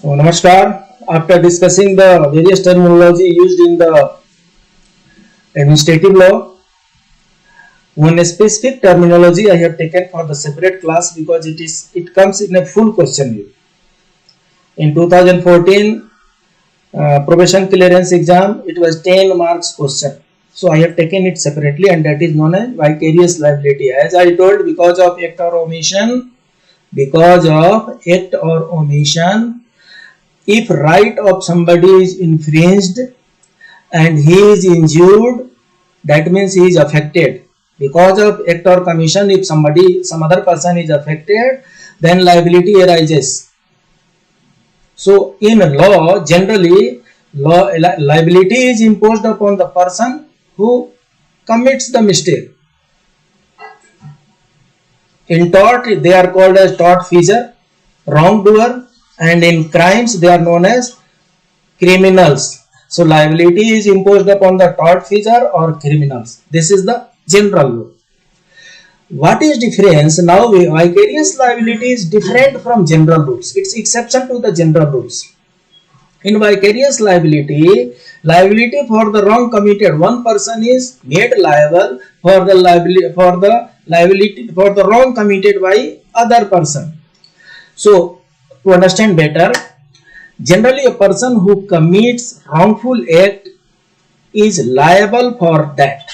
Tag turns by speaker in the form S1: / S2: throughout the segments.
S1: Namaskar. After discussing the various terminology used in the administrative law, one specific terminology I have taken for the separate class because it comes in a full question view. In 2014 probation clearance exam, it was 10 marks question. So I have taken it separately, and that is known as vicarious liability. As I told, because of act or omission, if right of somebody is infringed and he is injured, that means he is affected. Because of act or commission, if some other person is affected, then liability arises. So in law, generally, liability is imposed upon the person who commits the mistake. In tort, they are called as tortfeasor, wrongdoer, and in crimes, they are known as criminals. So liability is imposed upon the tortfeasor or criminals. This is the general law. What is difference? Now vicarious liability is different from general rules. It's exception to the general rules. In vicarious liability for the wrong committed, one person is made liable for the wrong committed by other person. So to understand better, generally a person who commits wrongful act is liable for that.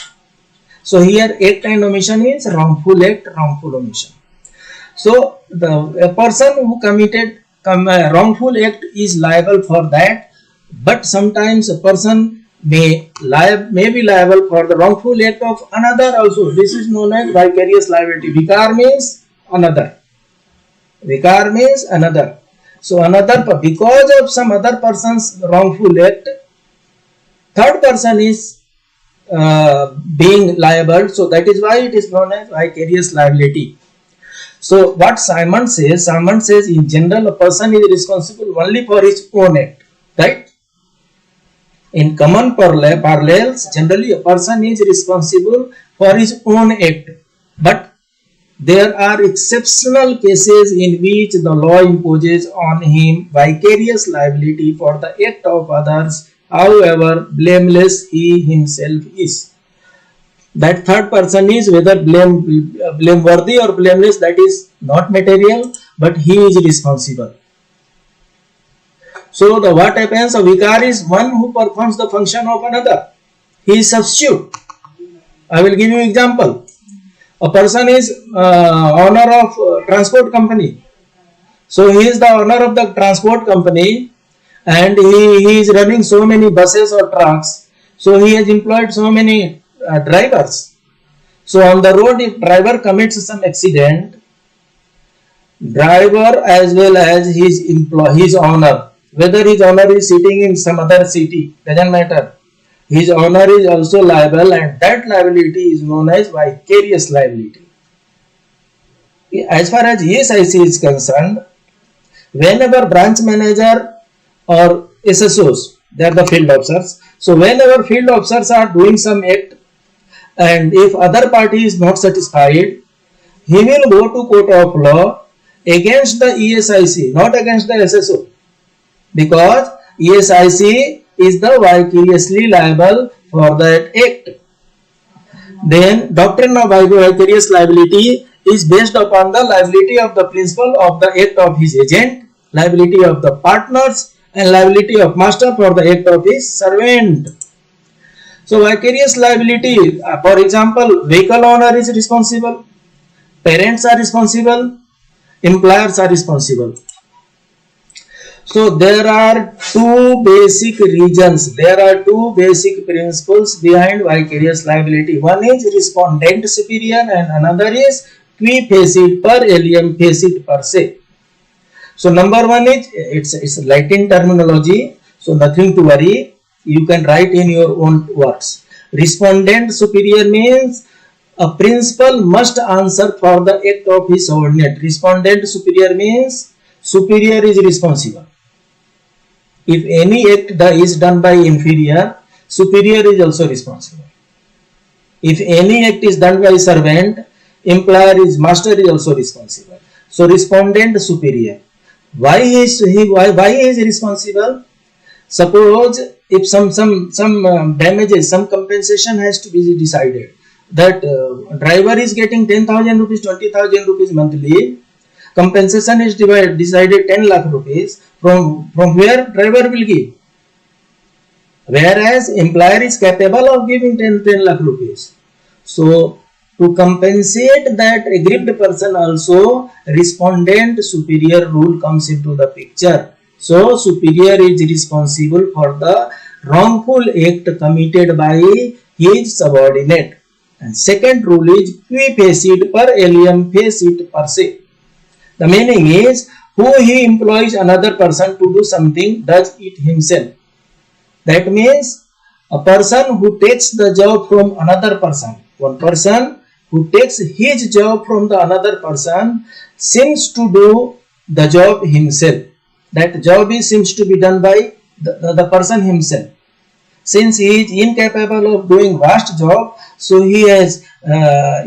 S1: So here act and omission means wrongful act, wrongful omission. So a person who committed wrongful act is liable for that, but sometimes a person may be liable for the wrongful act of another also. This is known as vicarious liability. Vicar means another. Vicar means another. So because of some other person's wrongful act, third person is being liable. So that is why it is known as vicarious liability. So what Simon says in general, a person is responsible only for his own act, right? In common parallels, generally a person is responsible for his own act, but there are exceptional cases in which the law imposes on him vicarious liability for the act of others, however blameless he himself is. That third person is whether blameworthy or blameless, that is not material, but he is responsible. So what happens? A vicar is one who performs the function of another. He is substitute. I will give you example. A person is owner of transport company. So he is the owner of the transport company, and he is running so many buses or trucks. So he has employed so many drivers. So on the road, if driver commits some accident, driver as well as his owner, whether his owner is sitting in some other city, doesn't matter, his owner is also liable, and that liability is known as vicarious liability. As far as ESIC is concerned, whenever branch manager or SSOs, they are the field officers. So whenever field officers are doing some act, and if other party is not satisfied, he will go to court of law against the ESIC, not against the SSO, because ESIC is the vicariously liable for that act. Then doctrine of vicarious liability is based upon the liability of the principal of the act of his agent, liability of the partners, and liability of master for the act of his servant. So vicarious liability, for example, vehicle owner is responsible, parents are responsible, employers are responsible. So there are two basic reasons, there are two basic principles behind vicarious liability. One is respondent superior and another is qui facit per alium facit per se. So number one is, it's Latin terminology, so nothing to worry. You can write in your own words. Respondent superior means a principal must answer for the act of his subordinate. Respondent superior means superior is responsible. If any act is done by inferior, superior is also responsible. If any act is done by servant, master is also responsible. So respondent superior. Why he is responsible? Suppose if some damages, some compensation has to be decided. That driver is getting 10,000 rupees, 20,000 rupees monthly. Compensation is decided 10 lakh rupees. From where driver will give? Whereas employer is capable of giving 10 lakh rupees. So to compensate that aggrieved person also, respondent superior rule comes into the picture. So superior is responsible for the wrongful act committed by his subordinate. And second rule is qui facit per alium facit per se. The meaning is who he employs another person to do something does it himself. That means a person who takes the job from another person, one person who takes his job from the another person seems to do the job himself. That job seems to be done by the person himself. Since he is incapable of doing vast job, so he has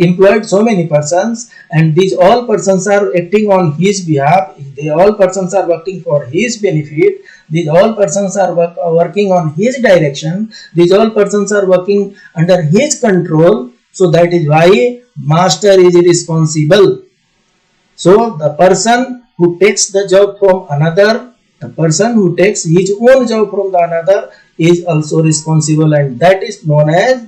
S1: employed so many persons, and these all persons are acting on his behalf. They all persons are working for his benefit. These all persons are working on his direction. These all persons are working under his control. So that is why master is responsible. So the person who takes the job from another, the person who takes his own job from the another is also responsible, and that is known as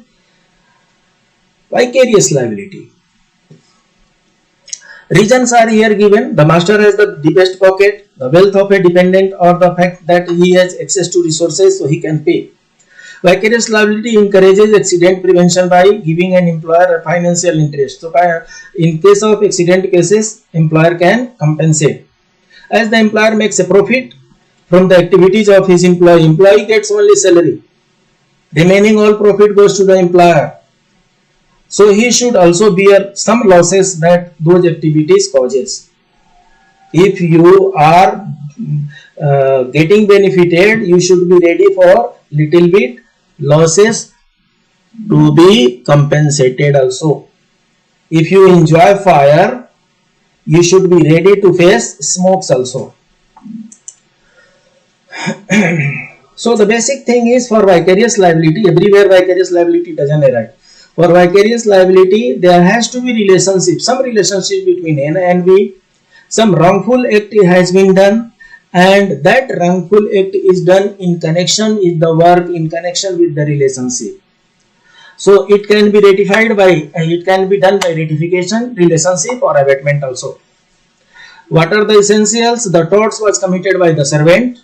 S1: vicarious liability. Reasons are here given. The master has the deepest pocket, the wealth of a dependent, or the fact that he has access to resources so he can pay. Vicarious liability encourages accident prevention by giving an employer a financial interest. So in case of accident cases, employer can compensate. As the employer makes a profit from the activities of his employee, employee gets only salary. Remaining all profit goes to the employer. So he should also bear some losses that those activities causes. If you are getting benefited, you should be ready for little bit losses to be compensated also. If you enjoy fire, you should be ready to face smokes also. So the basic thing is, for vicarious liability, everywhere vicarious liability doesn't arise. For vicarious liability, there has to be relationship, some relationship between A and B. Some wrongful act has been done, and that wrongful act is done in connection with the work, in connection with the relationship. So it can be ratified by, it can be done by ratification, relationship, or abatement also. What are the essentials? The tort was committed by the servant,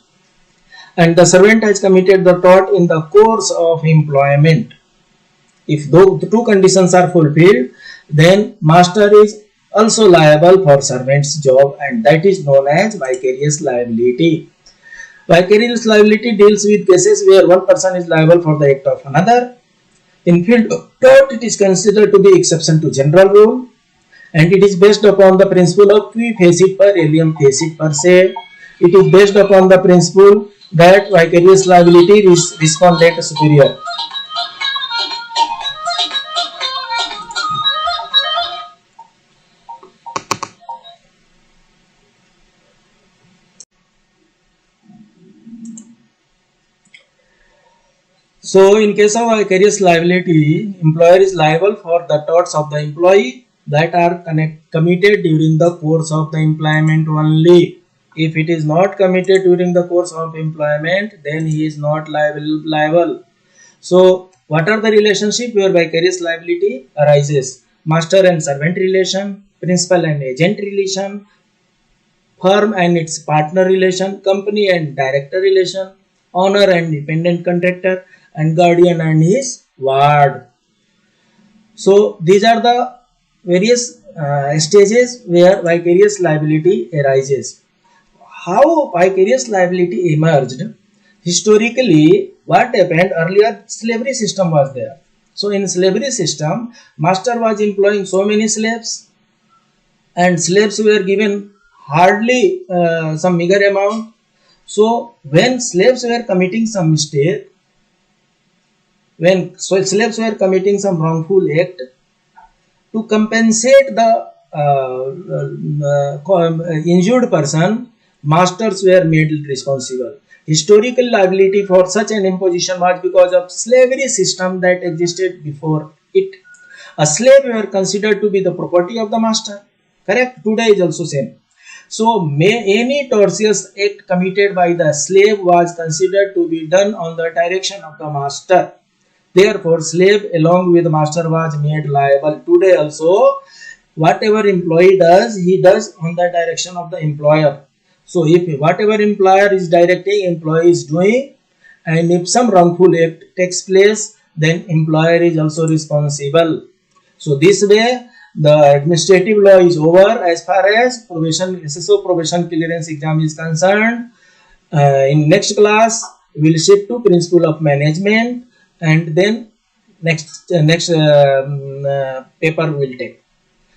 S1: and the servant has committed the tort in the course of employment. If the two conditions are fulfilled, then master is also liable for servant's job, and that is known as vicarious liability. Vicarious liability deals with cases where one person is liable for the act of another. In field of tort, it is considered to be exception to general rule, and it is based upon the principle of qui facit per alium facit per se. It is based upon the principle that vicarious liability is respondent superior. So in case of vicarious liability, employer is liable for the torts of the employee that are committed during the course of the employment only. If it is not committed during the course of employment, then he is not liable. So what are the relationship where vicarious liability arises? Master and servant relation, principal and agent relation, firm and its partner relation, company and director relation, owner and dependent contractor, and guardian and his ward. So these are the various stages where vicarious liability arises. How vicarious liability emerged? Historically, what happened earlier, slavery system was there. So in slavery system, master was employing so many slaves, and slaves were given hardly some meager amount. So when slaves were committing some mistake, when slaves were committing some wrongful act, to compensate the injured person, masters were made responsible. Historical liability for such an imposition was because of slavery system that existed before it. A slave were considered to be the property of the master. Correct? Today is also same. So any tortious act committed by the slave was considered to be done on the direction of the master. Therefore, slave along with master was made liable. Today also, whatever employee does, he does on the direction of the employer. So if whatever employer is directing, employee is doing, and if some wrongful act takes place, then employer is also responsible. So this way, the administrative law is over as far as probation, SSO probation clearance exam is concerned. In next class, we will shift to principle of management, and then next paper will take.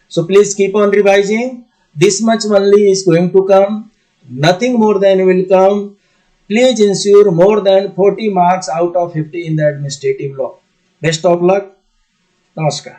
S1: So please keep on revising. This much only is going to come. Nothing more than will come. Please ensure more than 40 marks out of 50 in the administrative law. Best of luck. Namaskar.